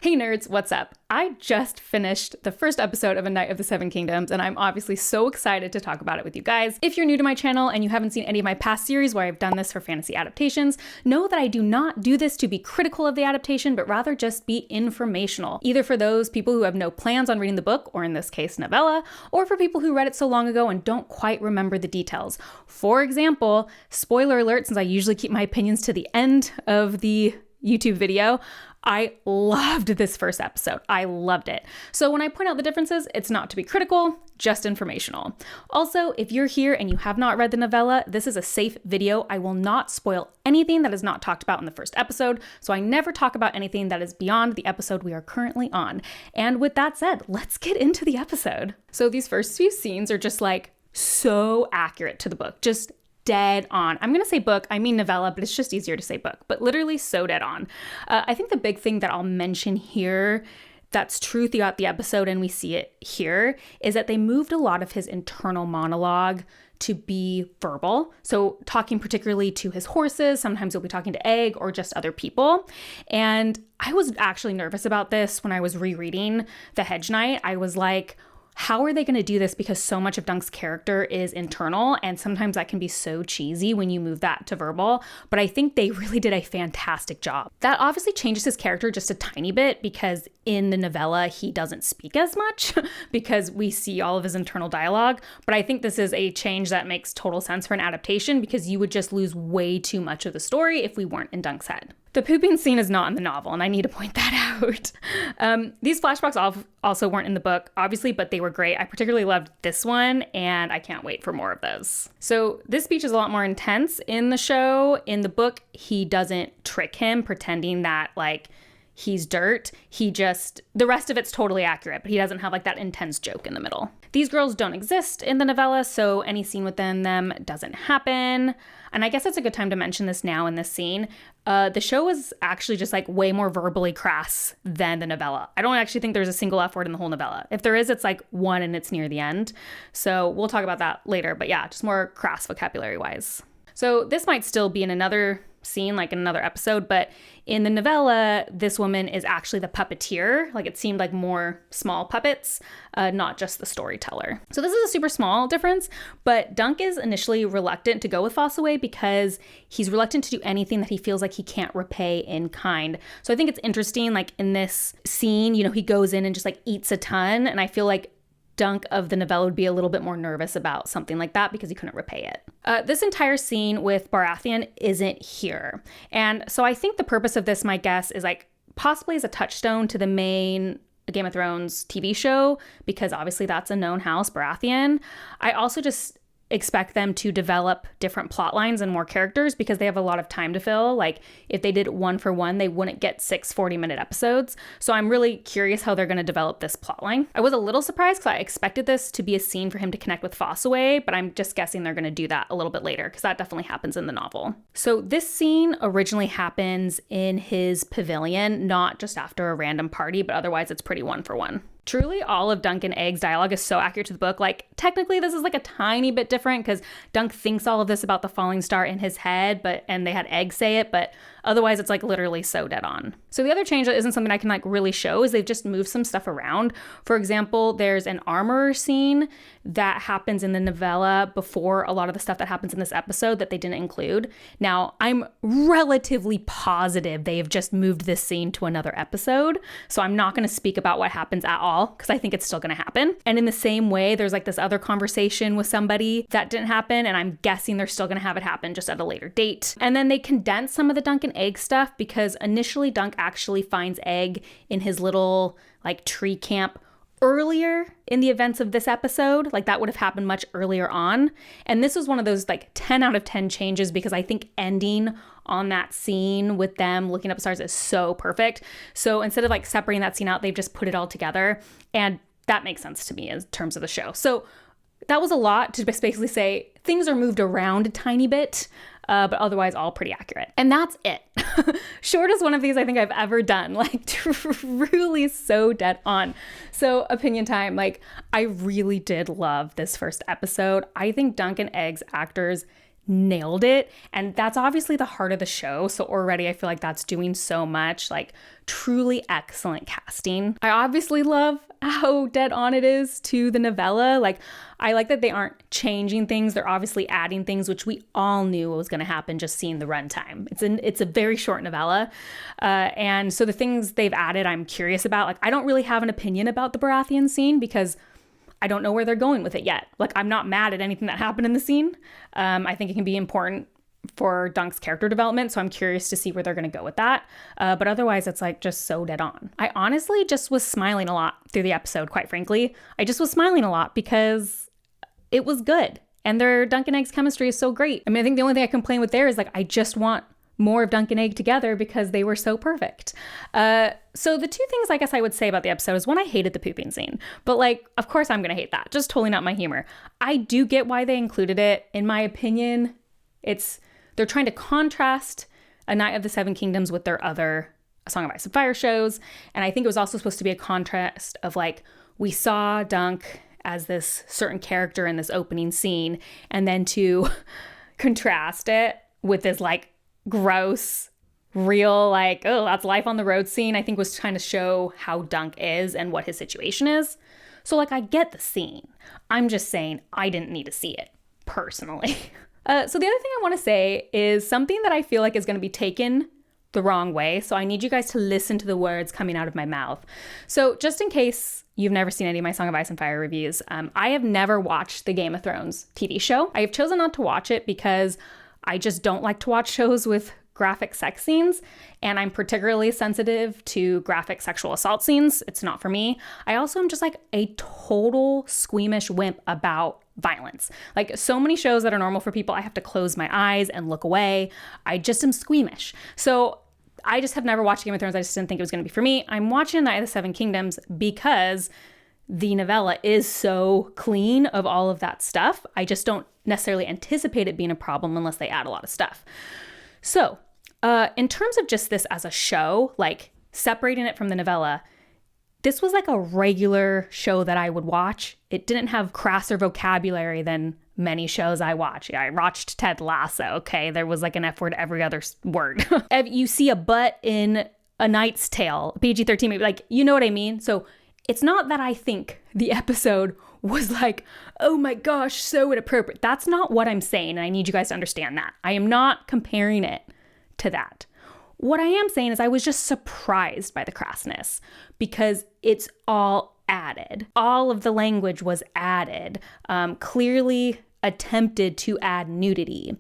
Hey nerds, what's up? I just finished the first episode of A Knight of the Seven Kingdoms, and I'm obviously so excited to talk about it with you guys. If you're new to my channel and you haven't seen any of my past series where I've done this for fantasy adaptations, know that I do not do this to be critical of the adaptation, but rather just be informational, either for those people who have no plans on reading the book, or in this case, novella, or for people who read it so long ago and don't quite remember the details. For example, spoiler alert, since I usually keep my opinions to the end of the YouTube video, I loved this first episode. I loved it. So when I point out the differences, it's not to be critical, just informational. Also, if you're here and you have not read the novella, this is a safe video. I will not spoil anything that is not talked about in the first episode, so I never talk about anything that is beyond the episode we are currently on. And with that said, let's get into the episode. So these first few scenes are just like so accurate to the book, just dead on. I'm going to say book, I mean novella, but it's just easier to say book, but literally so dead on. I think the big thing that I'll mention here that's true throughout the episode, and we see it here, is that they moved a lot of his internal monologue to be verbal. So talking particularly to his horses, sometimes he'll be talking to Egg or just other people. And I was actually nervous about this when I was rereading The Hedge Knight. I was like, how are they going to do this? Because so much of Dunk's character is internal, and sometimes that can be so cheesy when you move that to verbal. But I think they really did a fantastic job. That obviously changes his character just a tiny bit, because in the novella, he doesn't speak as much because we see all of his internal dialogue. But I think this is a change that makes total sense for an adaptation, because you would just lose way too much of the story if we weren't in Dunk's head. The pooping scene is not in the novel, and I need to point that out. These flashbacks also weren't in the book, obviously, but they were great. I particularly loved this one, and I can't wait for more of those. So this speech is a lot more intense in the show. In the book, he doesn't trick him, pretending that, like, he's dirt. The rest of it's totally accurate, but he doesn't have like that intense joke in the middle. These girls don't exist in the novella, so any scene within them doesn't happen. And I guess it's a good time to mention this now in this scene. The show is actually just like way more verbally crass than the novella. I don't actually think there's a single F word in the whole novella. If there is, it's like one and it's near the end. So we'll talk about that later, but yeah, just more crass vocabulary wise. So this might still be in another scene, like in another episode, but in the novella, this woman is actually the puppeteer. Like it seemed like more small puppets, not just the storyteller. So this is a super small difference, but Dunk is initially reluctant to go with Fossaway because he's reluctant to do anything that he feels like he can't repay in kind. So I think it's interesting, like in this scene, he goes in and just like eats a ton, and I feel like Dunk of the novella would be a little bit more nervous about something like that because he couldn't repay it. This entire scene with Baratheon isn't here. And so I think the purpose of this, my guess, is like possibly as a touchstone to the main Game of Thrones TV show, because obviously that's a known house, Baratheon. I also just expect them to develop different plot lines and more characters because they have a lot of time to fill. Like if they did one for one, they wouldn't get 6 40-minute episodes. So I'm really curious how they're going to develop this plot line. I was a little surprised because I expected this to be a scene for him to connect with Fossaway, but I'm just guessing they're going to do that a little bit later because that definitely happens in the novel. So this scene originally happens in his pavilion, not just after a random party, but otherwise it's pretty one for one. Truly, all of Dunk and Egg's dialogue is so accurate to the book. Like, technically, this is like a tiny bit different because Dunk thinks all of this about the falling star in his head, and they had Egg say it, but otherwise it's like literally so dead on. So the other change that isn't something I can like really show is they've just moved some stuff around. For example, there's an armor scene that happens in the novella before a lot of the stuff that happens in this episode that they didn't include. Now, I'm relatively positive they have just moved this scene to another episode, so I'm not going to speak about what happens at all because I think it's still going to happen. And in the same way, there's like this other conversation with somebody that didn't happen, and I'm guessing they're still going to have it happen just at a later date. And then they condense some of the Dunk and Egg stuff because initially Dunk actually finds Egg in his little like tree camp earlier in the events of this episode. Like that would have happened much earlier on. And this was one of those like 10 out of 10 changes because I think ending on that scene with them looking up stars is so perfect. So instead of like separating that scene out, they've just put it all together. And that makes sense to me in terms of the show. So that was a lot to just basically say things are moved around a tiny bit, but otherwise all pretty accurate. And that's it. Shortest one of these I think I've ever done, like truly so dead on. So opinion time, like I really did love this first episode. I think Dunk and Egg's actors nailed it. And that's obviously the heart of the show. So already I feel like that's doing so much, like truly excellent casting. I obviously love how dead on it is to the novella. Like, I like that they aren't changing things. They're obviously adding things, which we all knew was going to happen just seeing the runtime. It's a very short novella. And so the things they've added, I'm curious about. Like, I don't really have an opinion about the Baratheon scene because I don't know where they're going with it yet. Like, I'm not mad at anything that happened in the scene. I think it can be important for Dunk's character development, so I'm curious to see where they're going to go with that. But otherwise, it's like just so dead on. I honestly just was smiling a lot through the episode, quite frankly. I just was smiling a lot because it was good. And their Dunk and Egg's chemistry is so great. I mean, I think the only thing I complain with there is like, I just want more of Dunk and Egg together because they were so perfect. So the two things I guess I would say about the episode is, one, I hated the pooping scene, but like, of course I'm going to hate that. Just totally not my humor. I do get why they included it. In my opinion, they're trying to contrast A Night of the Seven Kingdoms with their other A Song of Ice and Fire shows. And I think it was also supposed to be a contrast of like, we saw Dunk as this certain character in this opening scene, and then to contrast it with this like gross, real, like, oh, that's life on the road scene, I think was trying to show how Dunk is and what his situation is. So like, I get the scene. I'm just saying I didn't need to see it personally. So the other thing I want to say is something that I feel like is going to be taken the wrong way. So I need you guys to listen to the words coming out of my mouth. So just in case you've never seen any of my Song of Ice and Fire reviews, I have never watched the Game of Thrones TV show. I have chosen not to watch it because I just don't like to watch shows with graphic sex scenes, and I'm particularly sensitive to graphic sexual assault scenes. It's not for me. I also am just like a total squeamish wimp about violence. Like, so many shows that are normal for people, I have to close my eyes and look away. I just am squeamish. So I just have never watched Game of Thrones. I just didn't think it was going to be for me. I'm watching Night of the Seven Kingdoms because the novella is so clean of all of that stuff. I just don't necessarily anticipate it being a problem unless they add a lot of stuff. So in terms of just this as a show, like separating it from the novella, this was like a regular show that I would watch. It didn't have crasser vocabulary than many shows I watch. I watched Ted Lasso, okay? There was like an F word every other word. If you see a butt in A Knight's Tale, PG-13 maybe, like, you know what I mean? So it's not that I think the episode was like, oh my gosh, so inappropriate. That's not what I'm saying, and I need you guys to understand that. I am not comparing it to that. What I am saying is I was just surprised by the crassness because it's all added. All of the language was added, clearly attempted to add nudity.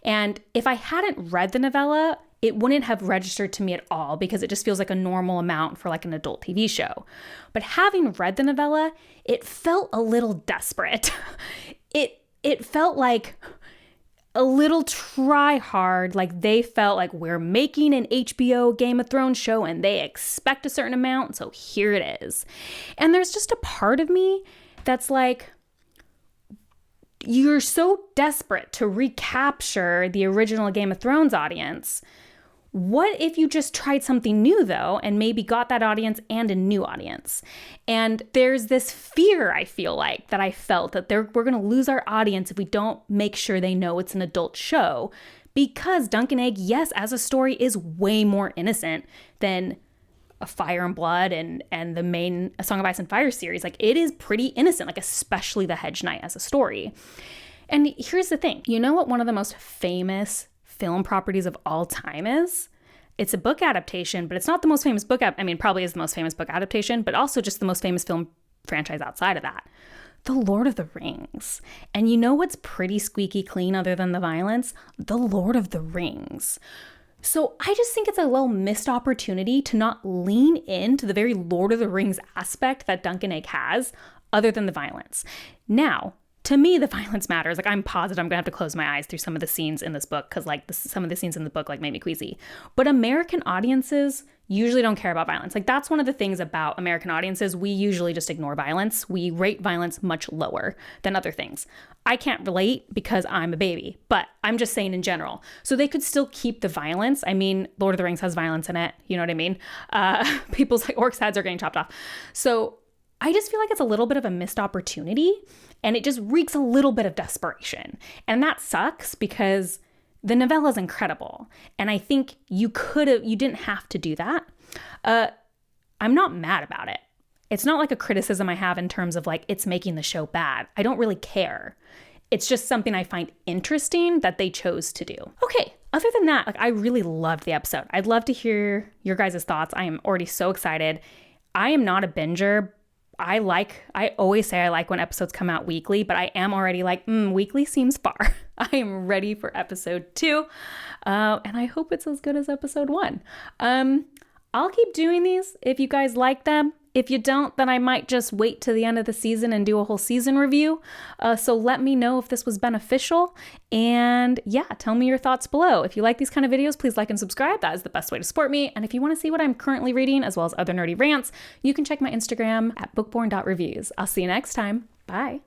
And if I hadn't read the novella, it wouldn't have registered to me at all because it just feels like a normal amount for like an adult TV show. But having read the novella, it felt a little desperate. It felt like a little try hard, like they felt like we're making an HBO Game of Thrones show and they expect a certain amount, so here it is. And there's just a part of me that's like, you're so desperate to recapture the original Game of Thrones audience. What if you just tried something new, though, and maybe got that audience and a new audience? And there's this fear, I feel like, that I felt that we're going to lose our audience if we don't make sure they know it's an adult show. Because Dunk and Egg, yes, as a story, is way more innocent than a Fire and Blood and the main A Song of Ice and Fire series. Like, it is pretty innocent, like especially the Hedge Knight as a story. And here's the thing. You know what one of the most famous film properties of all time is? It's a book adaptation, but it's not the most famous book. Probably is the most famous book adaptation, but also just the most famous film franchise outside of that. The Lord of the Rings. And you know what's pretty squeaky clean other than the violence? The Lord of the Rings. So I just think it's a little missed opportunity to not lean into the very Lord of the Rings aspect that Dunk and Egg has, other than the violence. Now, to me, the violence matters. Like, I'm positive I'm gonna have to close my eyes through some of the scenes in this book because some of the scenes in the book like made me queasy. But American audiences usually don't care about violence. Like, that's one of the things about American audiences. We usually just ignore violence. We rate violence much lower than other things. I can't relate because I'm a baby, but I'm just saying in general. So they could still keep the violence. I mean, Lord of the Rings has violence in it. You know what I mean? People's like orcs' heads are getting chopped off. So I just feel like it's a little bit of a missed opportunity, and it just reeks a little bit of desperation. And that sucks because the novella is incredible. And I think you didn't have to do that. I'm not mad about it. It's not like a criticism I have in terms of like, it's making the show bad. I don't really care. It's just something I find interesting that they chose to do. Okay, other than that, like I really loved the episode. I'd love to hear your guys' thoughts. I am already so excited. I am not a binger. I always say I like when episodes come out weekly, but I am already like, weekly seems far. I am ready for episode 2. And I hope it's as good as episode 1. I'll keep doing these if you guys like them. If you don't, then I might just wait to the end of the season and do a whole season review. So let me know if this was beneficial. And yeah, tell me your thoughts below. If you like these kind of videos, please like and subscribe. That is the best way to support me. And if you want to see what I'm currently reading, as well as other nerdy rants, you can check my Instagram at bookborn.reviews. I'll see you next time. Bye.